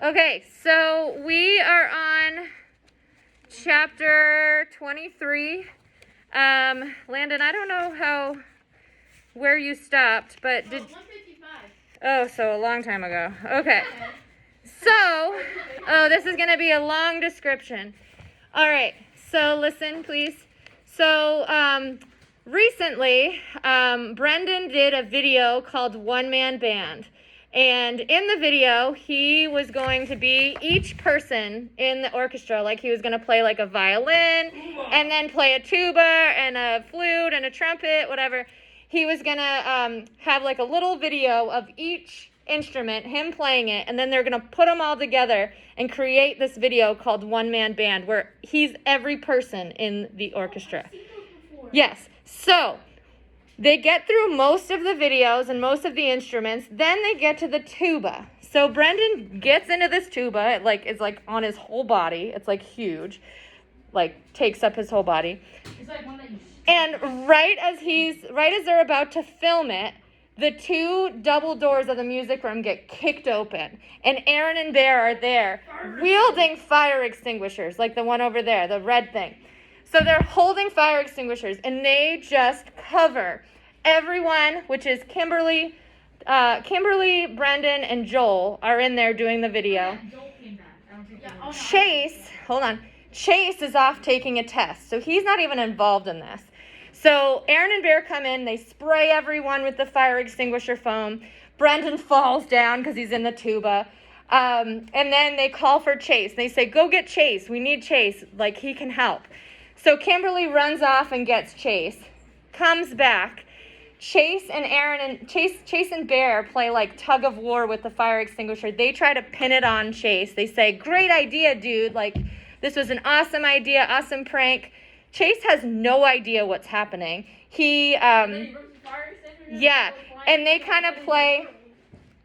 Okay, so we are on chapter 23. Landon, I don't know where you stopped, but did... 155. Oh, so a long time ago. Okay. So, this is going to be a long description. All right, so listen, please. So, recently, Brendan did a video called One Man Band. And in the video, he was going to be each person in the orchestra. Like, he was going to play like a violin, and then play a tuba, and a flute, and a trumpet, whatever. He was going to have like a little video of each instrument, him playing it, and then they're going to put them all together and create this video called One Man Band, where he's every person in the orchestra. Yes. So they get through most of the videos and most of the instruments. Then they get to the tuba. So Brendan gets into this tuba. It's like on his whole body. It's like huge. Like takes up his whole body. It's like one that you... And right as they're about to film it, the two double doors of the music room get kicked open. And Aaron and Bear are there wielding fire extinguishers, like the one over there, the red thing. So they're holding fire extinguishers, and they just cover everyone, which is Kimberly, Brendan, and Joel are in there doing the video. Joel came back. I don't think Chase is off taking a test, so he's not even involved in this. So Aaron and Bear come in, they spray everyone with the fire extinguisher foam. Brendan falls down because he's in the tuba. And then they call for Chase. They say, go get Chase. We need Chase. Like, he can help. So Kimberly runs off and gets Chase, comes back. Chase and Bear play like tug of war with the fire extinguisher. They try to pin it on Chase. They say, great idea, dude. Like, this was an awesome idea, awesome prank. Chase has no idea what's happening. Yeah, and they kind of play,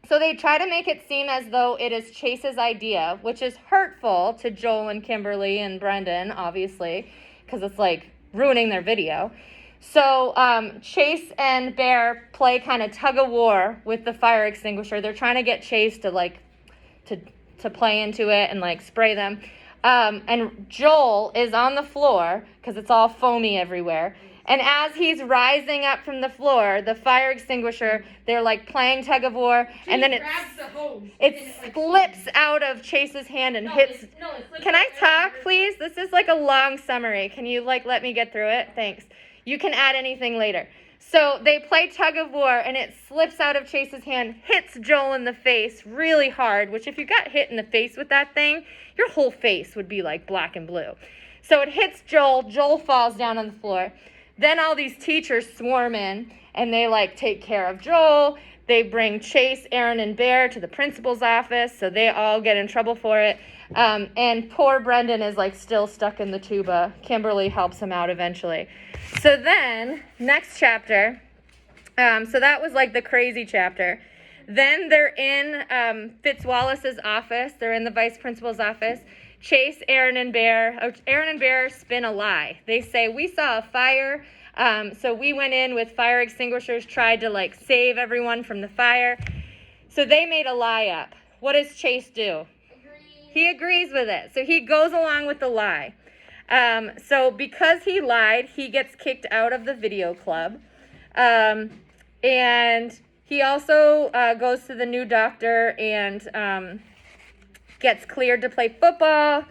so they try to make it seem as though it is Chase's idea, which is hurtful to Joel and Kimberly and Brendan, obviously, because it's like ruining their video. So Chase and Bear play kind of tug of war with the fire extinguisher. They're trying to get Chase to play into it and like spray them. And Joel is on the floor because it's all foamy everywhere. And as he's rising up from the floor, the fire extinguisher, they're like playing tug of war, and then it slips out of Chase's hand and hits. Can I talk, please? This is like a long summary. Can you like let me get through it? Thanks. You can add anything later. So they play tug of war, and it slips out of Chase's hand, hits Joel in the face really hard, which if you got hit in the face with that thing, your whole face would be like black and blue. So it hits Joel. Joel falls down on the floor. Then all these teachers swarm in, and they like take care of Joel. They bring Chase, Aaron, and Bear to the principal's office, so they all get in trouble for it. And poor Brendan is like still stuck in the tuba. Kimberly helps him out eventually. So then, next chapter, so that was like the crazy chapter. Then they're in Fitzwallace's office. They're in the vice principal's office. Chase, Aaron and Bear spin a lie. They say, we saw a fire, so we went in with fire extinguishers, tried to like save everyone from the fire. So they made a lie up. What does Chase do? He agrees with it. So he goes along with the lie. So because he lied, he gets kicked out of the video club. And he also goes to the new doctor and gets cleared to play football.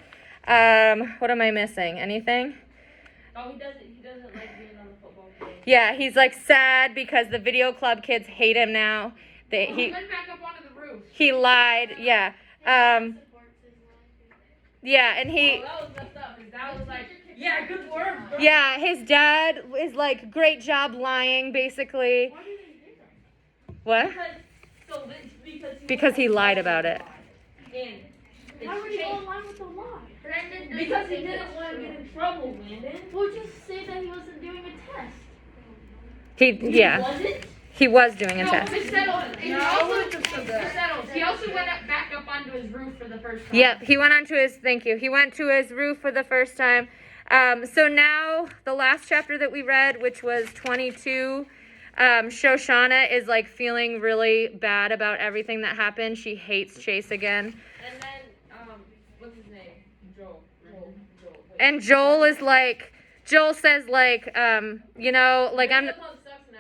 What am I missing? Anything? Oh, he doesn't like being on the football team. Yeah, he's like sad because the video club kids hate him now. He went back up onto the roof. He lied, yeah. Yeah, and he... Oh, that was messed up. His dad was like, yeah, good work, bro. Yeah, his dad is like, great job lying, basically. Why did they hit him? What? Because he lied about it. And how would he go along with the lie? Because he didn't want to get in trouble, Landon. Well, just say that he wasn't doing a test. He wasn't? He was doing a test. He also went back up onto his roof for the first time. Yep, he went to his roof for the first time. So now, the last chapter that we read, which was 22, Shoshana is like feeling really bad about everything that happened. She hates Chase again. And then Joel. And Joel is like, Joel says like, you know, like Video Club sucks now.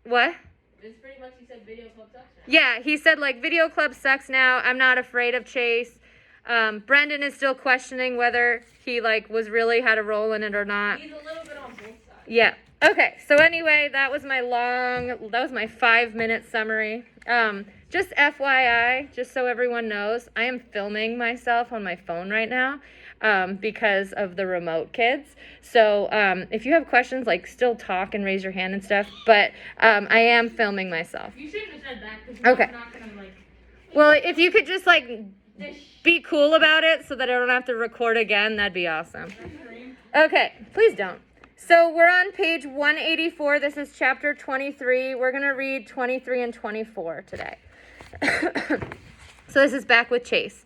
What? It's pretty much he said Video Club sucks now. Yeah, he said like Video Club sucks now. I'm not afraid of Chase. Brendan is still questioning whether he like was really had a role in it or not. He's a little bit on both sides. Yeah. Okay. So anyway, that was my 5-minute summary. Just FYI, just so everyone knows, I am filming myself on my phone right now because of the remote kids. So if you have questions, like still talk and raise your hand and stuff. But I am filming myself. You shouldn't have said that because Okay. I'm not gonna like. Well, if you could just like Dish. be cool about it so that I don't have to record again, that'd be awesome. Okay, please don't. So we're on page 184. This is chapter 23. We're going to read 23 and 24 today. So this is back with Chase.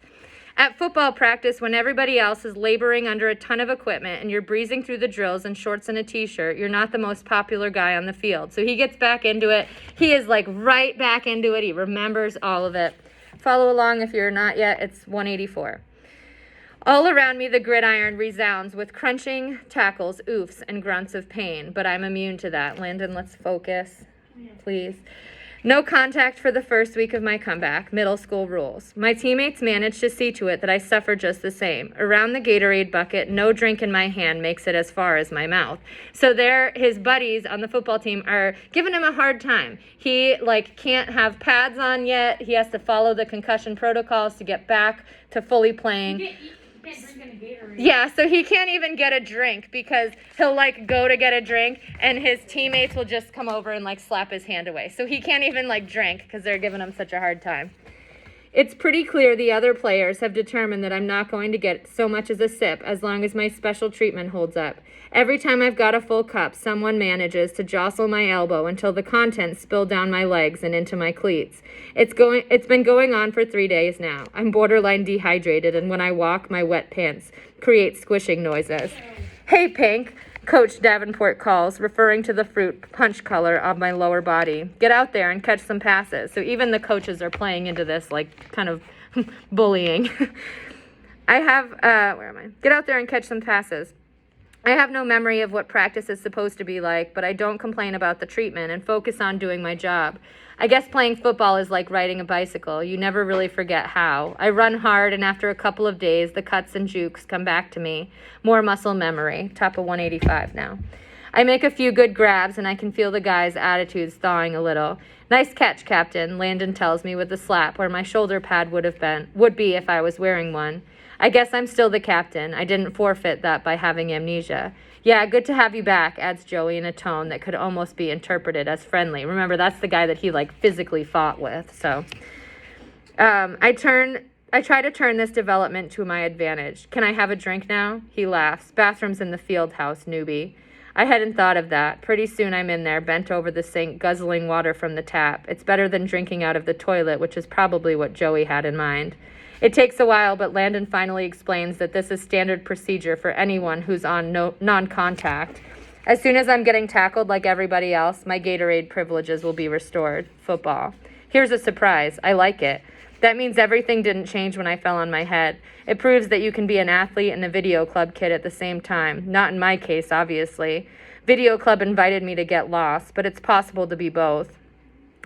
At football practice, when everybody else is laboring under a ton of equipment and you're breezing through the drills in shorts and a t-shirt, you're not the most popular guy on the field. So he gets back into it. He is like right back into it. He remembers all of it. Follow along if you're not yet. It's 184. All around me, the gridiron resounds with crunching tackles, oofs, and grunts of pain, but I'm immune to that. Landon, let's focus, please. No contact for the first week of my comeback, middle school rules. My teammates managed to see to it that I suffer just the same. Around the Gatorade bucket, no drink in my hand makes it as far as my mouth. So his buddies on the football team are giving him a hard time. He can't have pads on yet. He has to follow the concussion protocols to get back to fully playing. You can't drink any Gatorade. Yeah, so he can't even get a drink because he'll go to get a drink and his teammates will just come over and slap his hand away. So he can't even drink because they're giving him such a hard time. It's pretty clear the other players have determined that I'm not going to get so much as a sip as long as my special treatment holds up. Every time I've got a full cup, someone manages to jostle my elbow until the contents spill down my legs and into my cleats. It's been going on for 3 days now. I'm borderline dehydrated, and when I walk, my wet pants create squishing noises. Hey, Pink, Coach Davenport calls, referring to the fruit punch color of my lower body. Get out there and catch some passes. So even the coaches are playing into this, kind of bullying. Where am I? Get out there and catch some passes. I have no memory of what practice is supposed to be like, but I don't complain about the treatment and focus on doing my job. I guess playing football is like riding a bicycle. You never really forget how. I run hard, and after a couple of days, the cuts and jukes come back to me. More muscle memory. Top of 185 now. I make a few good grabs, and I can feel the guys' attitudes thawing a little. Nice catch, Captain, Landon tells me with a slap where my shoulder pad would be if I was wearing one. I guess I'm still the captain. I didn't forfeit that by having amnesia. Yeah, good to have you back, adds Joey in a tone that could almost be interpreted as friendly. Remember, that's the guy that he physically fought with. So I try to turn this development to my advantage. Can I have a drink now? He laughs. Bathroom's in the field house, newbie. I hadn't thought of that. Pretty soon I'm in there, bent over the sink, guzzling water from the tap. It's better than drinking out of the toilet, which is probably what Joey had in mind. It takes a while, but Landon finally explains that this is standard procedure for anyone who's on non-contact. As soon as I'm getting tackled like everybody else, my Gatorade privileges will be restored. Football. Here's a surprise. I like it. That means everything didn't change when I fell on my head. It proves that you can be an athlete and a video club kid at the same time. Not in my case, obviously. Video club invited me to get lost, but it's possible to be both.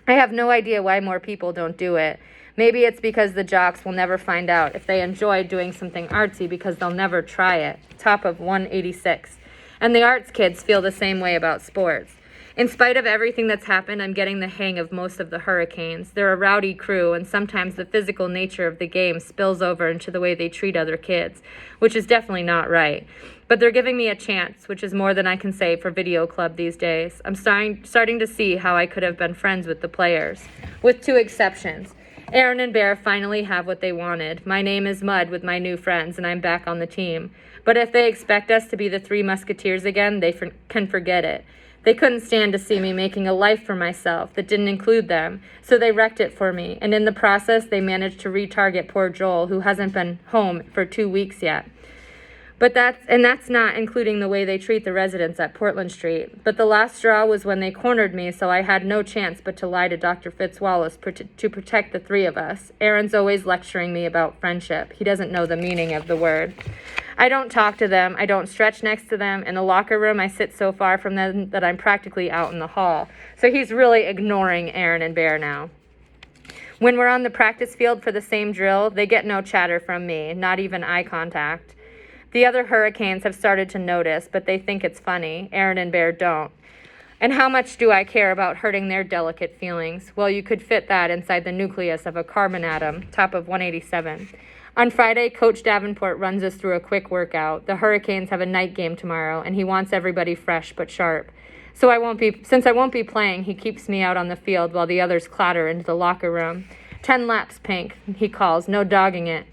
I have no idea why more people don't do it. Maybe it's because the jocks will never find out if they enjoy doing something artsy because they'll never try it. Top of 186. And the arts kids feel the same way about sports. In spite of everything that's happened, I'm getting the hang of most of the Hurricanes. They're a rowdy crew, and sometimes the physical nature of the game spills over into the way they treat other kids, which is definitely not right. But they're giving me a chance, which is more than I can say for Video Club these days. I'm starting to see how I could have been friends with the players, with two exceptions. Aaron and Bear finally have what they wanted. My name is Mud with my new friends, and I'm back on the team. But if they expect us to be the Three Musketeers again, they can forget it. They couldn't stand to see me making a life for myself that didn't include them, so they wrecked it for me, and in the process, they managed to retarget poor Joel, who hasn't been home for 2 weeks yet. But that's not including the way they treat the residents at Portland Street. But the last straw was when they cornered me, so I had no chance but to lie to Dr. Fitzwallace to protect the three of us. Aaron's always lecturing me about friendship. He doesn't know the meaning of the word. I don't talk to them. I don't stretch next to them. In the locker room, I sit so far from them that I'm practically out in the hall. So he's really ignoring Aaron and Bear now. When we're on the practice field for the same drill, they get no chatter from me, not even eye contact. The other Hurricanes have started to notice, but they think it's funny. Aaron and Bear don't. And how much do I care about hurting their delicate feelings? Well, you could fit that inside the nucleus of a carbon atom, top of 187. On Friday, Coach Davenport runs us through a quick workout. The Hurricanes have a night game tomorrow, and he wants everybody fresh but sharp. Since I won't be playing, he keeps me out on the field while the others clatter into the locker room. 10 laps, Pink, he calls, no dogging it.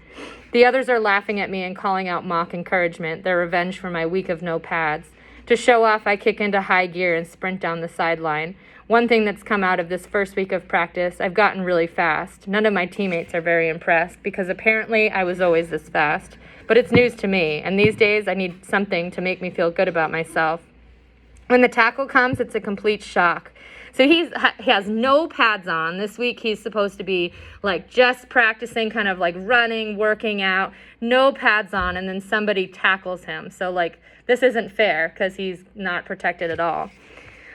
The others are laughing at me and calling out mock encouragement, their revenge for my week of no pads. To show off, I kick into high gear and sprint down the sideline. One thing that's come out of this first week of practice, I've gotten really fast. None of my teammates are very impressed because apparently I was always this fast. But it's news to me, and these days I need something to make me feel good about myself. When the tackle comes, it's a complete shock. So he has no pads on. This week he's supposed to be like just practicing, kind of like running, working out, no pads on, and then somebody tackles him. So like this isn't fair because he's not protected at all.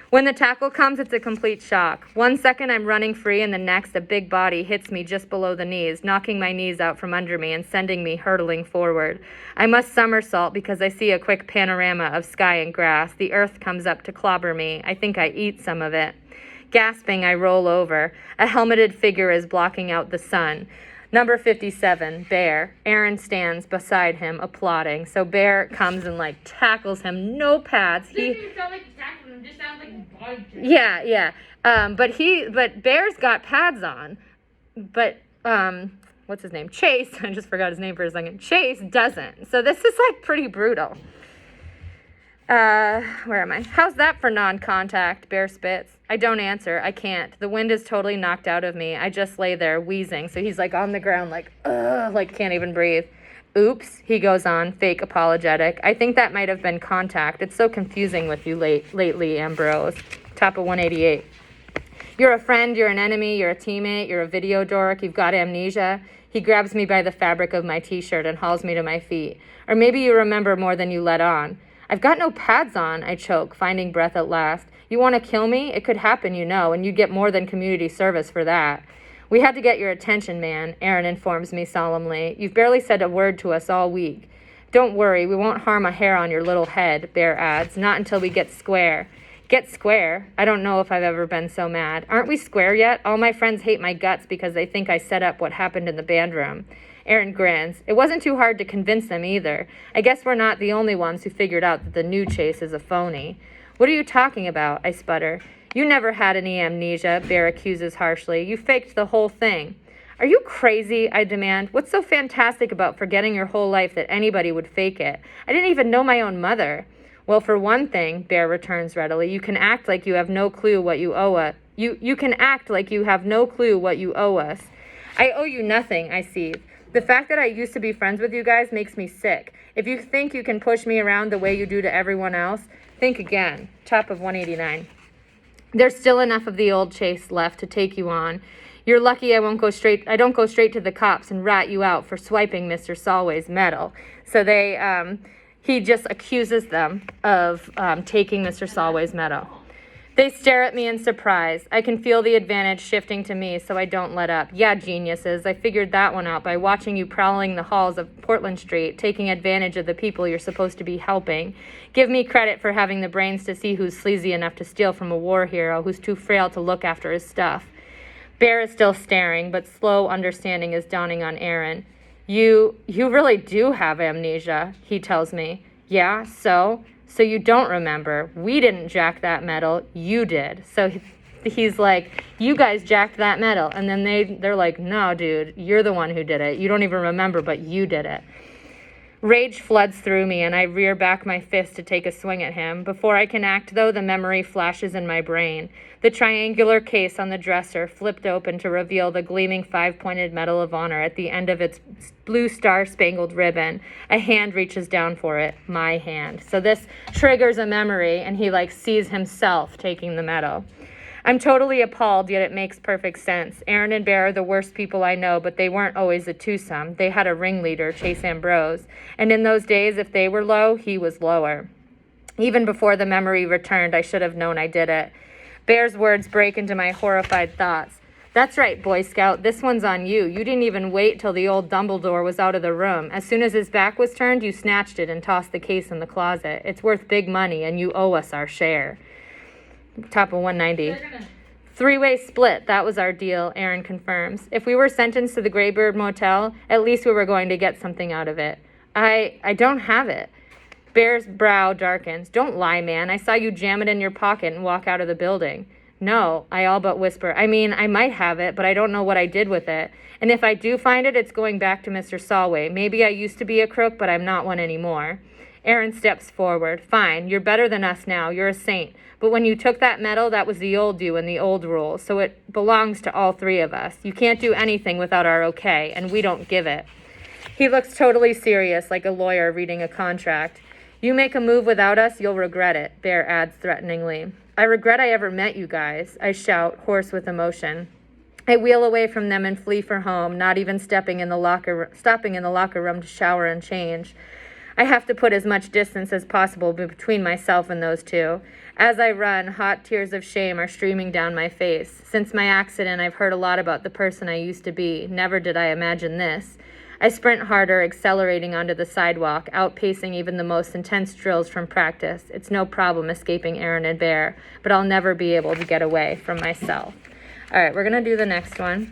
When the tackle comes, it's a complete shock. 1 second I'm running free, and the next a big body hits me just below the knees, knocking my knees out from under me and sending me hurtling forward. I must somersault because I see a quick panorama of sky and grass. The earth comes up to clobber me. I think I eat some of it. Gasping, I roll over. A helmeted figure is blocking out the sun. Number 57, Bear. Aaron stands beside him, applauding. So Bear comes and like tackles him. No pads. It doesn't even sound like a tackle. It just sounds like a body check. Yeah. But Bear's got pads on. But what's his name? Chase. I just forgot his name for a second. Chase doesn't. So this is like pretty brutal. Where am I? How's that for non-contact? Bear spits. I don't answer. I can't. The wind is totally knocked out of me. I just lay there wheezing. So he's like on the ground like, ugh, like can't even breathe. Oops, he goes on, fake apologetic. I think that might have been contact. It's so confusing with you lately, Ambrose. Top of 188. You're a friend, you're an enemy, you're a teammate, you're a video dork, you've got amnesia. He grabs me by the fabric of my t-shirt and hauls me to my feet. Or maybe you remember more than you let on. I've got no pads on, I choke, finding breath at last. You want to kill me? It could happen, you know, and you'd get more than community service for that. We had to get your attention, man, Aaron informs me solemnly. You've barely said a word to us all week. Don't worry, we won't harm a hair on your little head, Bear adds, not until we get square. Get square? I don't know if I've ever been so mad. Aren't we square yet? All my friends hate my guts because they think I set up what happened in the band room. Aaron grins. It wasn't too hard to convince them either. I guess we're not the only ones who figured out that the new Chase is a phony. What are you talking about? I sputter. You never had any amnesia, Bear accuses harshly. You faked the whole thing. Are you crazy? I demand. What's so fantastic about forgetting your whole life that anybody would fake it? I didn't even know my own mother. Well, for one thing, Bear returns readily, you can act like you have no clue what you owe us. You can act like you have no clue what you owe us. I owe you nothing, I seethe. The fact that I used to be friends with you guys makes me sick. If you think you can push me around the way you do to everyone else, think again. Top of 189. There's still enough of the old Chase left to take you on. You're lucky I don't go straight to the cops and rat you out for swiping Mr. Solway's medal. So he just accuses them of taking Mr. Solway's medal. They stare at me in surprise. I can feel the advantage shifting to me, so I don't let up. Yeah, geniuses, I figured that one out by watching you prowling the halls of Portland Street, taking advantage of the people you're supposed to be helping. Give me credit for having the brains to see who's sleazy enough to steal from a war hero who's too frail to look after his stuff. Bear is still staring, but slow understanding is dawning on Aaron. You really do have amnesia, he tells me. Yeah, so? So you don't remember. We didn't jack that medal. You did. So he's like, you guys jacked that medal. And then they're like, no, dude, you're the one who did it. You don't even remember, but you did it. Rage floods through me, and I rear back my fist to take a swing at him. Before I can act, though, the memory flashes in my brain. The triangular case on the dresser flipped open to reveal the gleaming 5-pointed Medal of Honor at the end of its blue star-spangled ribbon. A hand reaches down for it. My hand. So this triggers a memory, and he, sees himself taking the medal. I'm totally appalled, yet it makes perfect sense. Aaron and Bear are the worst people I know, but they weren't always a twosome. They had a ringleader, Chase Ambrose. And in those days, if they were low, he was lower. Even before the memory returned, I should have known I did it. Bear's words break into my horrified thoughts. That's right, Boy Scout. This one's on you. You didn't even wait till the old Dumbledore was out of the room. As soon as his back was turned, you snatched it and tossed the case in the closet. It's worth big money, and you owe us our share. Top of 190. Three-way split. That was our deal, Aaron confirms. If we were sentenced to the Greybird Motel, at least we were going to get something out of it. I don't have it. Bear's brow darkens. Don't lie, man. I saw you jam it in your pocket and walk out of the building. No, I all but whisper. I mean, I might have it, but I don't know what I did with it. And if I do find it, it's going back to Mr. Solway. Maybe I used to be a crook, but I'm not one anymore. Aaron steps forward. Fine, you're better than us now. You're a saint. But when you took that medal, that was the old you and the old rules, so it belongs to all three of us. You can't do anything without our okay, and we don't give it. He looks totally serious, like a lawyer reading a contract. You make a move without us, you'll regret it, Bear adds threateningly. I regret I ever met you guys, I shout, hoarse with emotion. I wheel away from them and flee for home, not even stopping in the locker room to shower and change. I have to put as much distance as possible between myself and those two. As I run, hot tears of shame are streaming down my face. Since my accident, I've heard a lot about the person I used to be. Never did I imagine this. I sprint harder, accelerating onto the sidewalk, outpacing even the most intense drills from practice. It's no problem escaping Aaron and Bear, but I'll never be able to get away from myself. All right, we're going to do the next one.